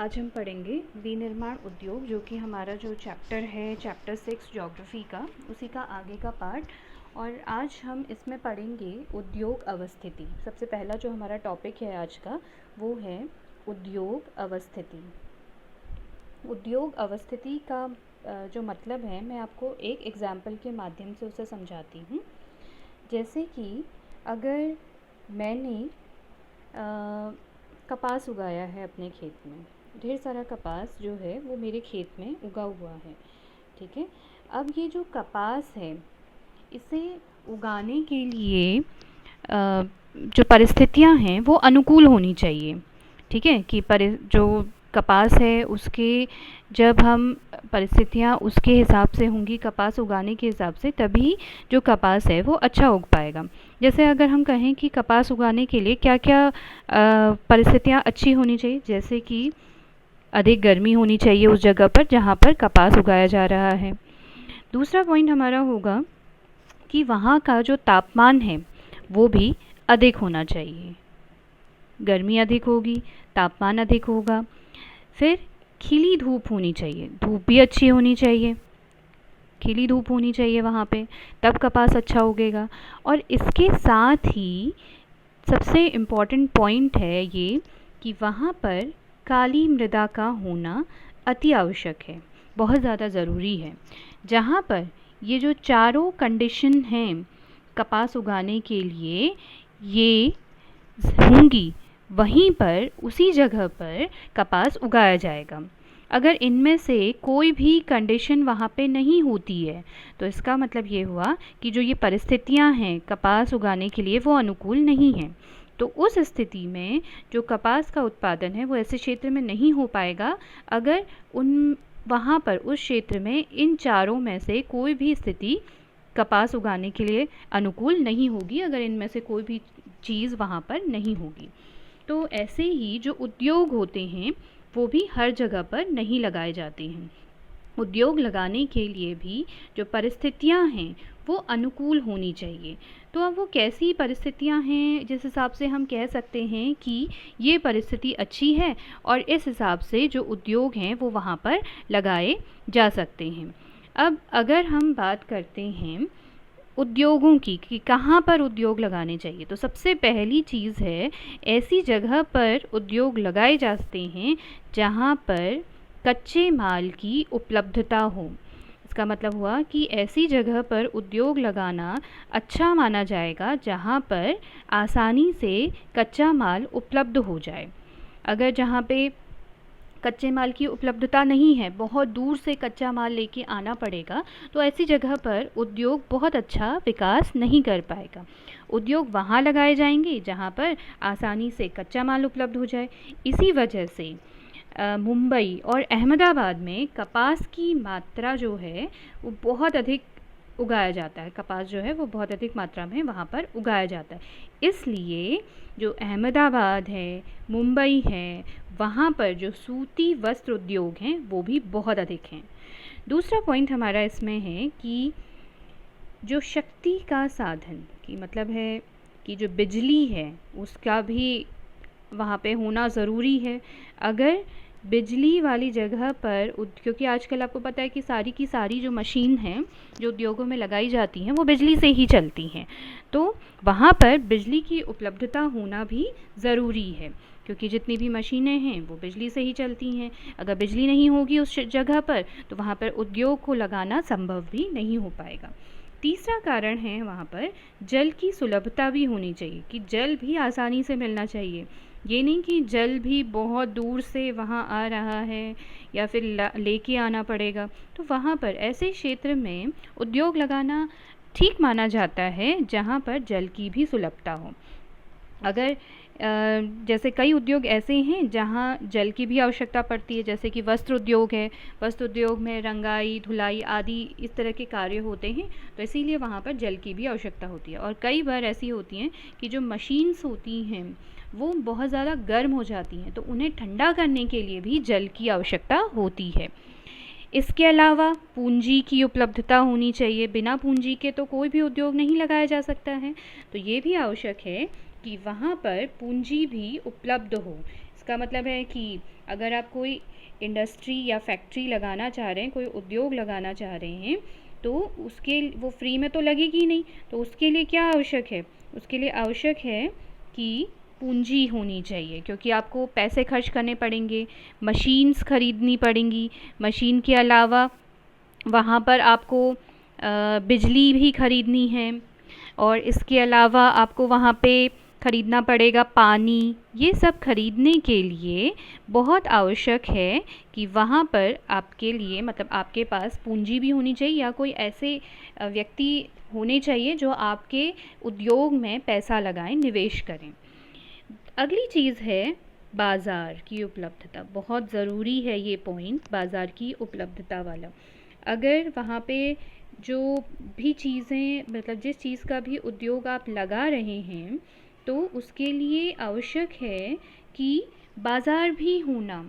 आज हम पढ़ेंगे विनिर्माण उद्योग, जो कि हमारा जो चैप्टर है चैप्टर 6 ज्योग्राफी का, उसी का आगे का पार्ट। और आज हम इसमें पढ़ेंगे उद्योग अवस्थिति। सबसे पहला जो हमारा टॉपिक है आज का वो है उद्योग अवस्थिति। उद्योग अवस्थिति का जो मतलब है, मैं आपको एक एग्जाम्पल के माध्यम से उसे समझाती हूँ। जैसे कि अगर मैंने कपास उगाया है अपने खेत में, ढेर सारा कपास जो है वो मेरे खेत में उगा हुआ है, ठीक है। अब ये जो कपास है, इसे उगाने के लिए जो परिस्थितियां हैं वो अनुकूल होनी चाहिए, ठीक है। कि जो कपास है उसके जब हम परिस्थितियां उसके हिसाब से होंगी, कपास उगाने के हिसाब से, तभी जो कपास है वो अच्छा उग पाएगा। जैसे अगर हम कहें कि कपास उगाने के लिए क्या क्या परिस्थितियां अच्छी होनी चाहिए, जैसे कि अधिक गर्मी होनी चाहिए उस जगह पर जहाँ पर कपास उगाया जा रहा है। दूसरा पॉइंट हमारा होगा कि वहाँ का जो तापमान है वो भी अधिक होना चाहिए। गर्मी अधिक होगी, तापमान अधिक होगा। फिर खिली धूप होनी चाहिए, धूप भी अच्छी होनी चाहिए, खिली धूप होनी चाहिए वहाँ पे, तब कपास अच्छा उगेगा। और इसके साथ ही सबसे इम्पॉर्टेंट पॉइंट है ये कि वहाँ पर काली मृदा का होना अति आवश्यक है, बहुत ज़्यादा ज़रूरी है। जहाँ पर ये जो चारों कंडीशन हैं कपास उगाने के लिए ये होंगी, वहीं पर उसी जगह पर कपास उगाया जाएगा। अगर इनमें से कोई भी कंडीशन वहाँ पे नहीं होती है तो इसका मतलब ये हुआ कि जो ये परिस्थितियाँ हैं कपास उगाने के लिए वो अनुकूल नहीं हैं। तो उस स्थिति में जो कपास का उत्पादन है वो ऐसे क्षेत्र में नहीं हो पाएगा अगर वहाँ पर उस क्षेत्र में इन चारों में से कोई भी स्थिति कपास उगाने के लिए अनुकूल नहीं होगी, अगर इनमें से कोई भी चीज़ वहाँ पर नहीं होगी। तो ऐसे ही जो उद्योग होते हैं वो भी हर जगह पर नहीं लगाए जाते हैं। उद्योग लगाने के लिए भी जो परिस्थितियां हैं वो अनुकूल होनी चाहिए। तो अब वो कैसी परिस्थितियां हैं जिस हिसाब से हम कह सकते हैं कि ये परिस्थिति अच्छी है और इस हिसाब से जो उद्योग हैं वो वहाँ पर लगाए जा सकते हैं। अब अगर हम बात करते हैं उद्योगों की कि कहाँ पर उद्योग लगाने चाहिए, तो सबसे पहली चीज़ है ऐसी जगह पर उद्योग लगाए जाते हैं जहाँ पर कच्चे माल की उपलब्धता हो। इसका मतलब हुआ कि ऐसी जगह पर उद्योग लगाना अच्छा माना जाएगा जहाँ पर आसानी से कच्चा माल उपलब्ध हो जाए। अगर जहाँ पे कच्चे माल की उपलब्धता नहीं है, बहुत दूर से कच्चा माल लेके आना पड़ेगा, तो ऐसी जगह पर उद्योग बहुत अच्छा विकास नहीं कर पाएगा। उद्योग वहाँ लगाए जाएंगे जहाँ पर आसानी से कच्चा माल उपलब्ध हो जाए। इसी वजह से मुंबई और अहमदाबाद में कपास की मात्रा जो है वो बहुत अधिक उगाया जाता है। कपास जो है वो बहुत अधिक मात्रा में वहाँ पर उगाया जाता है। इसलिए जो अहमदाबाद है, मुंबई है, वहाँ पर जो सूती वस्त्र उद्योग हैं वो भी बहुत अधिक हैं। दूसरा पॉइंट हमारा इसमें है कि जो शक्ति का साधन की मतलब है कि जो बिजली है उसका भी वहाँ पे होना ज़रूरी है। अगर बिजली वाली जगह पर क्योंकि आजकल आपको पता है कि सारी की सारी जो मशीन हैं जो उद्योगों में लगाई जाती हैं वो बिजली से ही चलती हैं, तो वहाँ पर बिजली की उपलब्धता होना भी ज़रूरी है, क्योंकि जितनी भी मशीनें हैं वो बिजली से ही चलती हैं। अगर बिजली नहीं होगी उस जगह पर तो वहाँ पर उद्योग को लगाना संभव भी नहीं हो पाएगा। तीसरा कारण है वहाँ पर जल की सुलभता भी होनी चाहिए, कि जल भी आसानी से मिलना चाहिए। ये नहीं कि जल भी बहुत दूर से वहाँ आ रहा है या फिर लेके आना पड़ेगा। तो वहाँ पर ऐसे क्षेत्र में उद्योग लगाना ठीक माना जाता है जहाँ पर जल की भी सुलभता हो। अगर जैसे कई उद्योग ऐसे हैं जहाँ जल की भी आवश्यकता पड़ती है, जैसे कि वस्त्र उद्योग है, वस्त्र उद्योग में रंगाई, धुलाई आदि इस तरह के कार्य होते हैं, तो इसीलिए वहाँ पर जल की भी आवश्यकता होती है। और कई बार ऐसी होती हैं कि जो मशीन्स होती हैं वो बहुत ज़्यादा गर्म हो जाती हैं, तो उन्हें ठंडा करने के लिए भी जल की आवश्यकता होती है। इसके अलावा पूंजी की उपलब्धता होनी चाहिए, बिना पूंजी के तो कोई भी उद्योग नहीं लगाया जा सकता है। तो ये भी आवश्यक है कि वहाँ पर पूंजी भी उपलब्ध हो। इसका मतलब है कि अगर आप कोई इंडस्ट्री या फैक्ट्री लगाना चाह रहे हैं, कोई उद्योग लगाना चाह रहे हैं, तो उसके वो फ्री में तो लगेगी नहीं। तो उसके लिए क्या आवश्यक है? उसके लिए आवश्यक है कि पूंजी होनी चाहिए, क्योंकि आपको पैसे खर्च करने पड़ेंगे, मशीन्स खरीदनी पड़ेंगी। मशीन के अलावा वहाँ पर आपको बिजली भी खरीदनी है, और इसके अलावा आपको वहाँ पे खरीदना पड़ेगा पानी। ये सब खरीदने के लिए बहुत आवश्यक है कि वहाँ पर आपके लिए मतलब आपके पास पूंजी भी होनी चाहिए, या कोई ऐसे व्यक्ति होने चाहिए जो आपके उद्योग में पैसा लगाएं, निवेश करें। अगली चीज़ है बाज़ार की उपलब्धता। बहुत ज़रूरी है ये पॉइंट, बाज़ार की उपलब्धता वाला। अगर वहाँ पे जो भी चीज़ें मतलब जिस चीज़ का भी उद्योग आप लगा रहे हैं, तो उसके लिए आवश्यक है कि बाज़ार भी होना।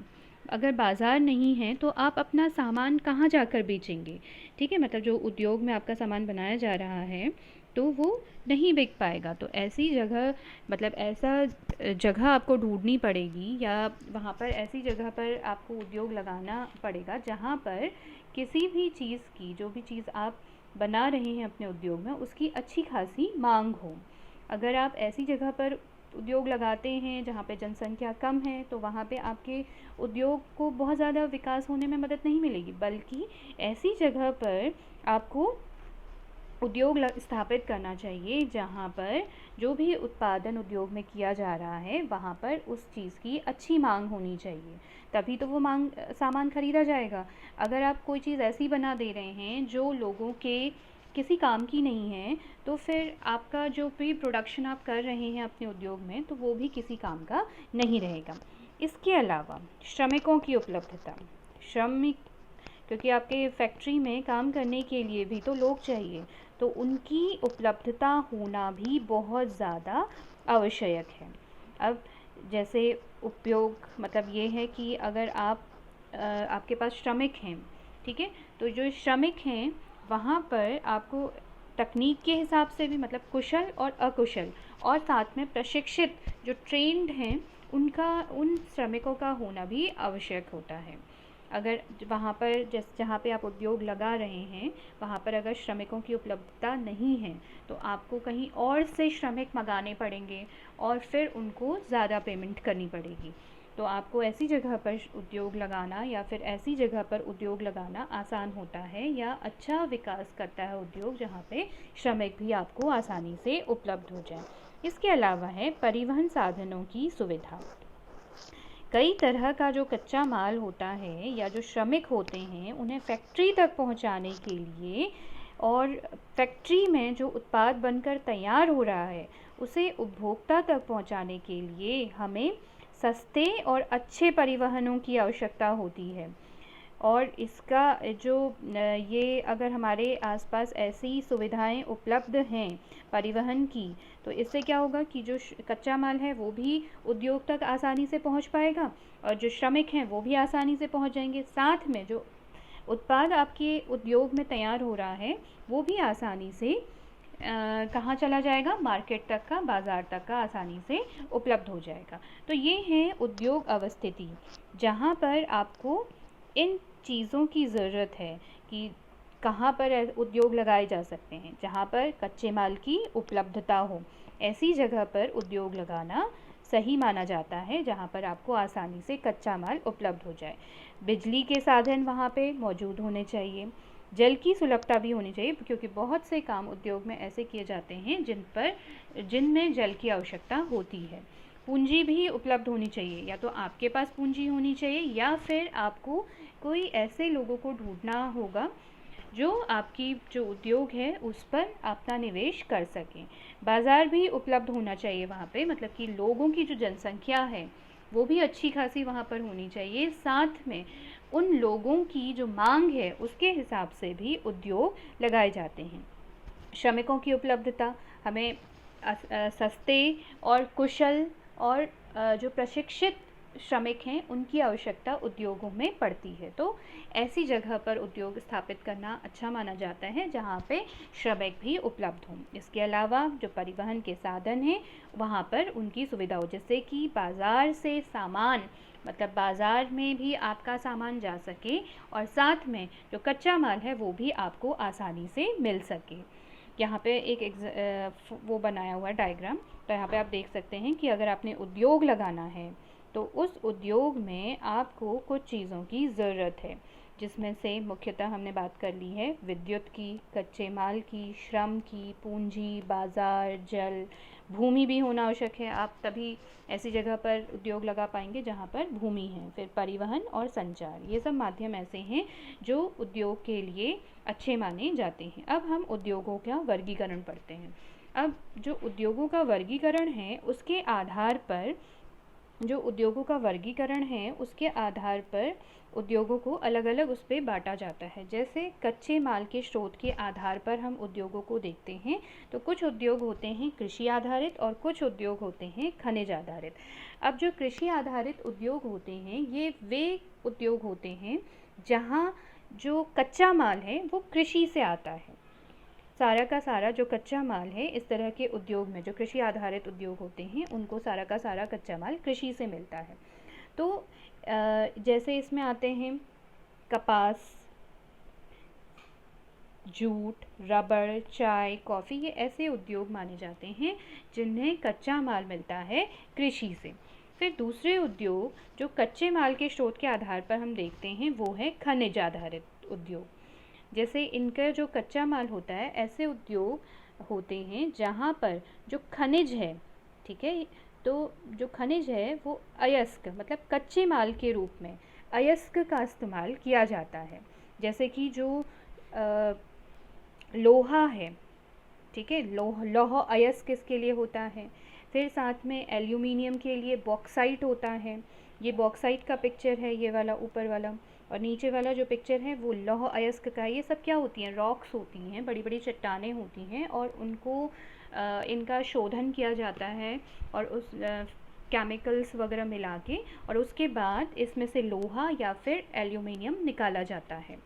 अगर बाज़ार नहीं है तो आप अपना सामान कहाँ जाकर बेचेंगे? ठीक है, मतलब जो उद्योग में आपका सामान बनाया जा रहा है तो वो नहीं बिक पाएगा। तो ऐसी जगह मतलब ऐसा जगह आपको ढूंढनी पड़ेगी, या वहाँ पर ऐसी जगह पर आपको उद्योग लगाना पड़ेगा जहाँ पर किसी भी चीज़ की, जो भी चीज़ आप बना रहे हैं अपने उद्योग में, उसकी अच्छी खासी मांग हो। अगर आप ऐसी जगह पर उद्योग लगाते हैं जहाँ पे जनसंख्या कम है, तो वहाँ पे आपके उद्योग को बहुत ज़्यादा विकास होने में मदद नहीं मिलेगी, बल्कि ऐसी जगह पर आपको उद्योग स्थापित करना चाहिए जहाँ पर जो भी उत्पादन उद्योग में किया जा रहा है वहाँ पर उस चीज़ की अच्छी मांग होनी चाहिए, तभी तो वो सामान खरीदा जाएगा। अगर आप कोई चीज़ ऐसी बना दे रहे हैं जो लोगों के किसी काम की नहीं है, तो फिर आपका जो भी प्रोडक्शन आप कर रहे हैं अपने उद्योग में, तो वो भी किसी काम का नहीं रहेगा। इसके अलावा श्रमिकों की उपलब्धता। श्रमिक, क्योंकि आपके फैक्ट्री में काम करने के लिए भी तो लोग चाहिए, तो उनकी उपलब्धता होना भी बहुत ज़्यादा आवश्यक है। अब जैसे उपयोग मतलब ये है कि अगर आपके पास श्रमिक हैं, ठीक है, तो जो श्रमिक हैं वहाँ पर आपको तकनीक के हिसाब से भी मतलब कुशल और अकुशल और साथ में प्रशिक्षित जो ट्रेंड हैं उन श्रमिकों का होना भी आवश्यक होता है। अगर वहाँ पर जहाँ पे आप उद्योग लगा रहे हैं वहाँ पर अगर श्रमिकों की उपलब्धता नहीं है, तो आपको कहीं और से श्रमिक मंगाने पड़ेंगे और फिर उनको ज़्यादा पेमेंट करनी पड़ेगी। तो आपको ऐसी जगह पर उद्योग लगाना या फिर ऐसी जगह पर उद्योग लगाना आसान होता है या अच्छा विकास करता है उद्योग जहाँ पे श्रमिक भी आपको आसानी से उपलब्ध हो जाए। इसके अलावा है परिवहन साधनों की सुविधा। कई तरह का जो कच्चा माल होता है या जो श्रमिक होते हैं उन्हें फैक्ट्री तक पहुंचाने के लिए और फैक्ट्री में जो उत्पाद बनकर तैयार हो रहा है उसे उपभोक्ता तक पहुंचाने के लिए हमें सस्ते और अच्छे परिवहनों की आवश्यकता होती है। और इसका जो ये अगर हमारे आसपास ऐसी सुविधाएं उपलब्ध हैं परिवहन की, तो इससे क्या होगा कि जो कच्चा माल है वो भी उद्योग तक आसानी से पहुंच पाएगा और जो श्रमिक हैं वो भी आसानी से पहुंच जाएंगे। साथ में जो उत्पाद आपके उद्योग में तैयार हो रहा है वो भी आसानी से कहाँ चला जाएगा, मार्केट तक का, बाज़ार तक का आसानी से उपलब्ध हो जाएगा। तो ये है उद्योग अवस्थिति, जहाँ पर आपको इन चीज़ों की ज़रूरत है कि कहाँ पर उद्योग लगाए जा सकते हैं। जहाँ पर कच्चे माल की उपलब्धता हो, ऐसी जगह पर उद्योग लगाना सही माना जाता है जहाँ पर आपको आसानी से कच्चा माल उपलब्ध हो जाए। बिजली के साधन वहाँ पे मौजूद होने चाहिए, जल की सुलभता भी होनी चाहिए, क्योंकि बहुत से काम उद्योग में ऐसे किए जाते हैं जिनमें जल की आवश्यकता होती है। पूंजी भी उपलब्ध होनी चाहिए, या तो आपके पास पूंजी होनी चाहिए या फिर आपको कोई ऐसे लोगों को ढूंढना होगा जो आपकी जो उद्योग है उस पर अपना निवेश कर सकें। बाज़ार भी उपलब्ध होना चाहिए वहाँ पे, मतलब कि लोगों की जो जनसंख्या है वो भी अच्छी खासी वहाँ पर होनी चाहिए। साथ में उन लोगों की जो मांग है उसके हिसाब से भी उद्योग लगाए जाते हैं। श्रमिकों की उपलब्धता, हमें सस्ते और कुशल और जो प्रशिक्षित श्रमिक हैं उनकी आवश्यकता उद्योगों में पड़ती है। तो ऐसी जगह पर उद्योग स्थापित करना अच्छा माना जाता है जहाँ पे श्रमिक भी उपलब्ध हों। इसके अलावा जो परिवहन के साधन हैं वहाँ पर उनकी सुविधा हो, जैसे कि बाज़ार से सामान, मतलब बाज़ार में भी आपका सामान जा सके और साथ में जो कच्चा माल है वो भी आपको आसानी से मिल सके। यहाँ पे एक वो बनाया हुआ है डायग्राम। तो यहाँ पे आप देख सकते हैं कि अगर आपने उद्योग लगाना है तो उस उद्योग में आपको कुछ चीज़ों की ज़रूरत है, जिसमें से मुख्यतः हमने बात कर ली है विद्युत की, कच्चे माल की, श्रम की, पूंजी, बाज़ार, जल, भूमि भी होना आवश्यक है। आप तभी ऐसी जगह पर उद्योग लगा पाएंगे जहाँ पर भूमि है। फिर परिवहन और संचार, ये सब माध्यम ऐसे हैं जो उद्योग के लिए अच्छे माने जाते हैं। अब हम उद्योगों का वर्गीकरण पढ़ते हैं। अब जो उद्योगों का वर्गीकरण है उसके आधार पर जो उद्योगों का वर्गीकरण है उसके आधार पर उद्योगों को अलग अलग उस पर बांटा जाता है। जैसे कच्चे माल के स्रोत के आधार पर हम उद्योगों को देखते हैं तो कुछ उद्योग होते हैं कृषि आधारित और कुछ उद्योग होते हैं खनिज आधारित। अब जो कृषि आधारित उद्योग होते हैं ये वे उद्योग होते हैं जहाँ जो कच्चा माल है वो कृषि से आता है। सारा का सारा जो कच्चा माल है इस तरह के उद्योग में, जो कृषि आधारित उद्योग होते हैं उनको सारा का सारा कच्चा माल कृषि से मिलता है। तो जैसे इसमें आते हैं कपास, जूट, रबड़, चाय, कॉफ़ी, ये ऐसे उद्योग माने जाते हैं जिन्हें कच्चा माल मिलता है कृषि से। फिर दूसरे उद्योग जो कच्चे माल के स्रोत के आधार पर हम देखते हैं वो है खनिज आधारित उद्योग। जैसे इनका जो कच्चा माल होता है, ऐसे उद्योग होते हैं जहाँ पर जो खनिज है, ठीक है, तो जो खनिज है वो अयस्क मतलब कच्चे माल के रूप में अयस्क का इस्तेमाल किया जाता है। जैसे कि जो लोहा है, ठीक है, लौह अयस्क किसके लिए होता है। फिर साथ में एल्यूमिनियम के लिए बॉक्साइट होता है। ये बॉक्साइट का पिक्चर है, ये वाला ऊपर वाला, और नीचे वाला जो पिक्चर है वो लौह अयस्क का है। ये सब क्या होती हैं, रॉक्स होती हैं, बड़ी बड़ी चट्टानें होती हैं और उनको इनका शोधन किया जाता है और उस केमिकल्स वगैरह मिला के, और उसके बाद इसमें से लोहा या फिर एल्यूमिनियम निकाला जाता है।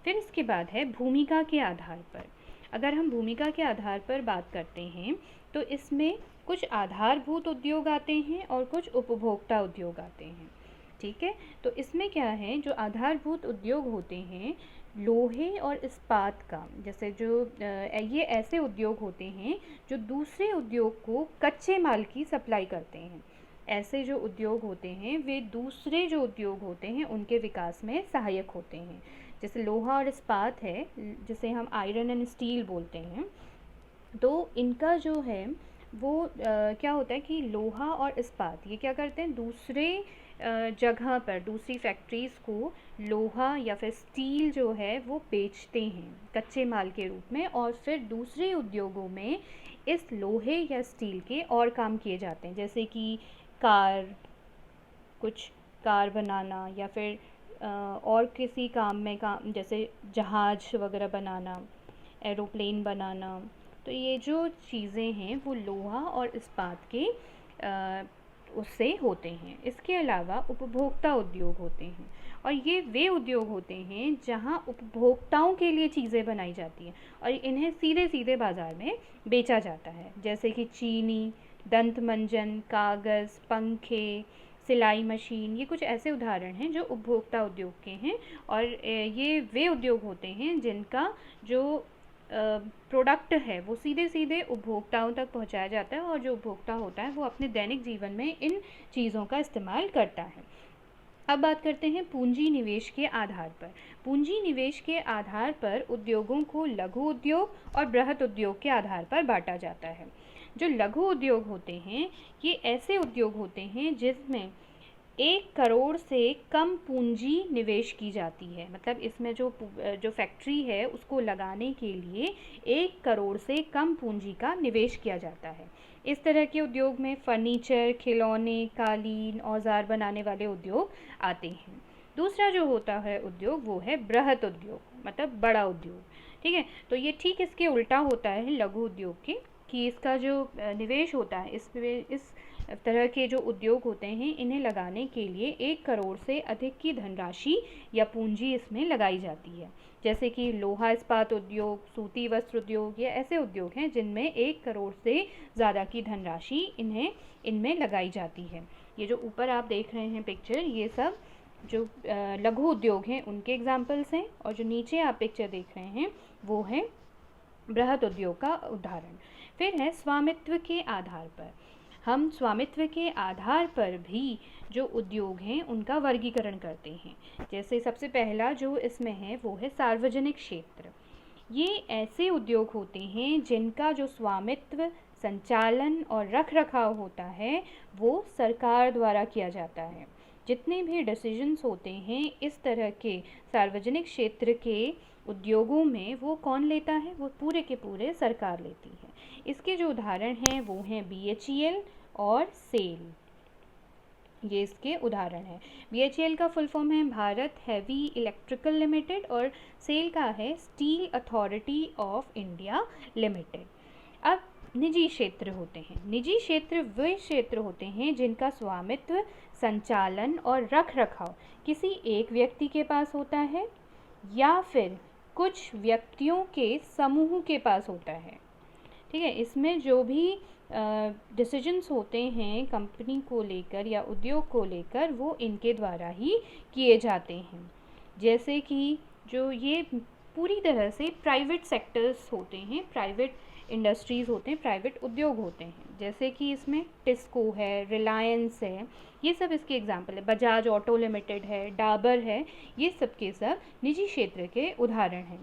फिर इसके बाद है भूमिका के आधार पर। अगर हम भूमिका के आधार पर बात करते हैं तो इसमें कुछ आधारभूत उद्योग आते हैं और कुछ उपभोक्ता उद्योग आते हैं, ठीक है। तो इसमें क्या है, जो आधारभूत उद्योग होते हैं लोहे और इस्पात का, जैसे जो ये ऐसे उद्योग होते हैं जो दूसरे उद्योग को कच्चे माल की सप्लाई करते हैं। ऐसे जो उद्योग होते हैं वे दूसरे जो उद्योग होते हैं उनके विकास में सहायक होते हैं। जैसे लोहा और इस्पात है, जिसे हम आयरन एंड स्टील बोलते हैं, तो इनका जो है वो क्या होता है कि लोहा और इस्पात ये क्या करते हैं, दूसरे जगह पर दूसरी फैक्ट्रीज़ को लोहा या फिर स्टील जो है वो बेचते हैं कच्चे माल के रूप में, और फिर दूसरे उद्योगों में इस लोहे या स्टील के और काम किए जाते हैं। जैसे कि कुछ कार बनाना या फिर और किसी काम में जैसे जहाज वगैरह बनाना, एरोप्लेन बनाना। तो ये जो चीज़ें हैं वो लोहा और इस्पात के उससे होते हैं। इसके अलावा उपभोक्ता उद्योग होते हैं, और ये वे उद्योग होते हैं जहाँ उपभोक्ताओं के लिए चीज़ें बनाई जाती हैं और इन्हें सीधे सीधे बाज़ार में बेचा जाता है। जैसे कि चीनी, दंत मंजन, कागज़, पंखे, सिलाई मशीन, ये कुछ ऐसे उदाहरण हैं जो उपभोक्ता उद्योग के हैं। और ये वे उद्योग होते हैं जिनका जो प्रोडक्ट है वो सीधे सीधे उपभोक्ताओं तक पहुंचाया जाता है, और जो उपभोक्ता होता है वो अपने दैनिक जीवन में इन चीज़ों का इस्तेमाल करता है। अब बात करते हैं पूंजी निवेश के आधार पर। पूंजी निवेश के आधार पर उद्योगों को लघु उद्योग और बृहत उद्योग के आधार पर बांटा जाता है। जो लघु उद्योग होते हैं ये ऐसे उद्योग होते हैं जिसमें 1 करोड़ से कम पूंजी निवेश की जाती है। मतलब इसमें जो फैक्ट्री है उसको लगाने के लिए 1 करोड़ से कम पूंजी का निवेश किया जाता है। इस तरह के उद्योग में फर्नीचर, खिलौने, कालीन, औजार बनाने वाले उद्योग आते हैं। दूसरा जो होता है उद्योग वो है बृहत उद्योग, मतलब बड़ा उद्योग, ठीक है। तो ये ठीक इसके उल्टा होता है लघु उद्योग के, कि इसका जो निवेश होता है इस तरह के जो उद्योग होते हैं इन्हें लगाने के लिए 1 करोड़ से अधिक की धनराशि या पूंजी इसमें लगाई जाती है। जैसे कि लोहा इस्पात उद्योग, सूती वस्त्र उद्योग, ये ऐसे उद्योग हैं जिनमें 1 करोड़ से ज़्यादा की धनराशि इनमें लगाई जाती है। ये जो ऊपर आप देख रहे हैं पिक्चर, ये सब जो लघु उद्योग हैं उनके एग्जाम्पल्स हैं, और जो नीचे आप पिक्चर देख रहे हैं वो है बृहद उद्योग का उदाहरण। फिर है स्वामित्व के आधार पर। हम स्वामित्व के आधार पर भी जो उद्योग हैं उनका वर्गीकरण करते हैं। जैसे सबसे पहला जो इसमें है वो है सार्वजनिक क्षेत्र। ये ऐसे उद्योग होते हैं जिनका जो स्वामित्व, संचालन और रखरखाव होता है वो सरकार द्वारा किया जाता है। जितने भी डिसीजंस होते हैं इस तरह के सार्वजनिक क्षेत्र के उद्योगों में वो कौन लेता है? वो पूरे के पूरे सरकार लेती है। इसके जो उदाहरण हैं वो हैं BHEL और सेल, ये इसके उदाहरण हैं। BHEL का फुल फॉर्म है भारत हेवी इलेक्ट्रिकल लिमिटेड और सेल का है steel authority of India limited. अब निजी क्षेत्र होते हैं। निजी क्षेत्र वे क्षेत्र होते हैं जिनका स्वामित्व, संचालन और रखरखाव किसी एक व्यक्ति के पास होता है या फिर कुछ व्यक्तियों के समूह के पास होता है। ठीक है, इसमें जो भी डिसीजंस होते हैं कंपनी को लेकर या उद्योग को लेकर वो इनके द्वारा ही किए जाते हैं। जैसे कि जो ये पूरी तरह से प्राइवेट सेक्टर्स होते हैं, प्राइवेट इंडस्ट्रीज़ होते हैं, प्राइवेट उद्योग होते हैं। जैसे कि इसमें टिस्को है, रिलायंस है, ये सब इसके एग्जाम्पल है। बजाज ऑटो लिमिटेड है, डाबर है, ये सब के सब निजी क्षेत्र के उदाहरण हैं।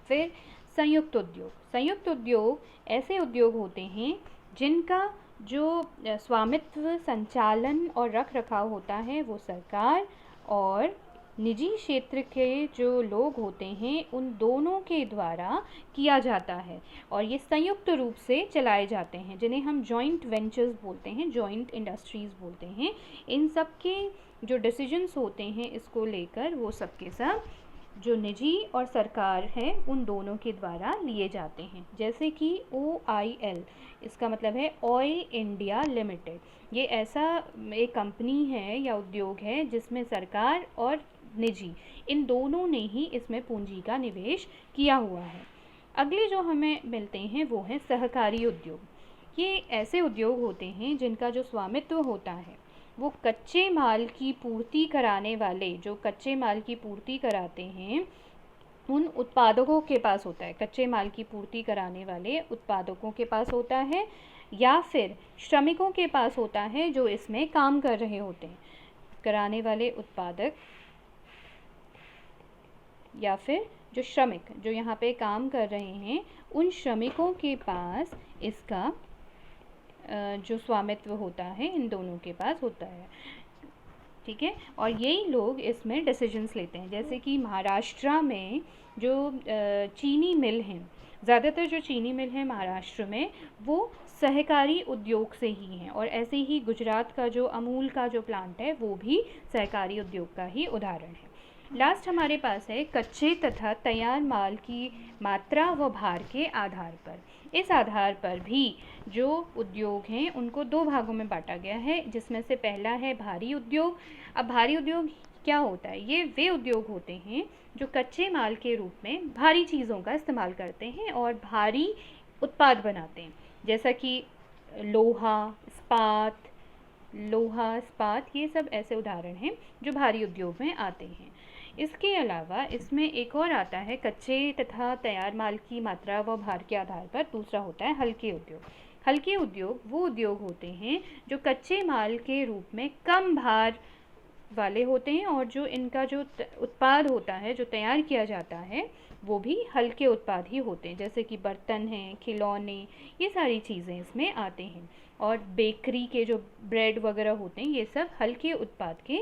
फिर संयुक्त उद्योग। संयुक्त उद्योग ऐसे उद्योग होते हैं जिनका जो स्वामित्व, संचालन और रखरखाव होता है वो सरकार और निजी क्षेत्र के जो लोग होते हैं उन दोनों के द्वारा किया जाता है, और ये संयुक्त रूप से चलाए जाते हैं, जिन्हें हम जॉइंट वेंचर्स बोलते हैं, जॉइंट इंडस्ट्रीज़ बोलते हैं। इन सब के जो डिसीजंस होते हैं इसको लेकर वो सब के सब जो निजी और सरकार है उन दोनों के द्वारा लिए जाते हैं। जैसे कि OIL, इसका मतलब है ऑयल इंडिया लिमिटेड। ये ऐसा एक कंपनी है या उद्योग है जिसमें सरकार और निजी इन दोनों ने ही इसमें पूंजी का निवेश किया हुआ है। अगले जो हमें मिलते हैं वो हैं सहकारी उद्योग। ये ऐसे उद्योग होते हैं जिनका जो स्वामित्व होता है वो कच्चे माल की पूर्ति कराने वाले, जो कच्चे माल की पूर्ति कराते हैं उन उत्पादकों के पास होता है। कच्चे माल की पूर्ति कराने वाले उत्पादकों के पास होता है या फिर श्रमिकों के पास होता है जो इसमें काम कर रहे होते हैं। कराने वाले उत्पादक या फिर जो श्रमिक जो यहाँ पे काम कर रहे हैं उन श्रमिकों के पास इसका जो स्वामित्व होता है इन दोनों के पास होता है। ठीक है, और यही लोग इसमें डिसीजंस लेते हैं। जैसे कि महाराष्ट्र में जो चीनी मिल हैं, ज़्यादातर जो चीनी मिल हैं महाराष्ट्र में वो सहकारी उद्योग से ही हैं, और ऐसे ही गुजरात का जो अमूल का जो प्लांट है वो भी सहकारी उद्योग का ही उदाहरण है। लास्ट हमारे पास है कच्चे तथा तैयार माल की मात्रा व भार के आधार पर। इस आधार पर भी जो उद्योग हैं उनको 2 भागों में बांटा गया है, जिसमें से पहला है भारी उद्योग। अब भारी उद्योग क्या होता है? ये वे उद्योग होते हैं जो कच्चे माल के रूप में भारी चीज़ों का इस्तेमाल करते हैं और भारी उत्पाद बनाते हैं। जैसा कि लोहा इस्पात ये सब ऐसे उदाहरण हैं जो भारी उद्योग में आते हैं। इसके अलावा इसमें एक और आता है कच्चे तथा तैयार माल की मात्रा व भार के आधार पर। दूसरा होता है हल्के उद्योग। हल्के उद्योग वो उद्योग होते हैं जो कच्चे माल के रूप में कम भार वाले होते हैं और जो इनका जो उत्पाद होता है जो तैयार किया जाता है वो भी हल्के उत्पाद ही होते हैं। जैसे कि बर्तन हैं, खिलौने, ये सारी चीज़ें इसमें आते हैं। और बेकरी के जो ब्रेड वगैरह होते हैं ये सब हल्के उत्पाद के